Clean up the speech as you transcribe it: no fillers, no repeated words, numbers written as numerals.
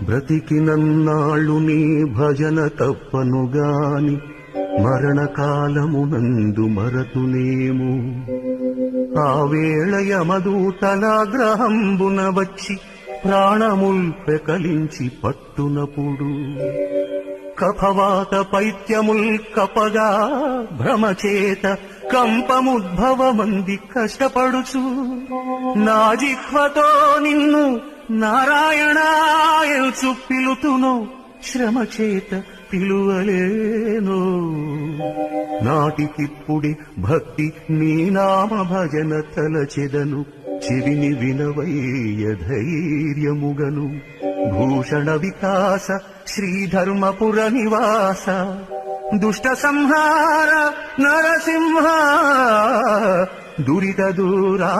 బ్రతికినన్నాళ్ళు నీ భజన తప్పనుగాని మరణకాలమునందు మరతునేము. ఆ వేళ యమదూతలాగ్రహంబున వచ్చి ప్రాణముల్ పెకలించి పట్టునప్పుడు కఫవాత పైత్యముల్ కపగా భ్రమచేత కంపముద్భవమంది కష్టపడుచు నా జిహ్వతో నిన్ను నారాయణాయల్చు పిలుతును శ్రమచేత పిలువలేను. నాటికిప్పుడి భక్తి నీ నామ భజన తలచెదను చెవిని వినవయ్య ధైర్యముగను. భూషణ వికాస శ్రీధర్మపుర నివాస దుష్ట సంహార నరసింహ దురిత దూరా.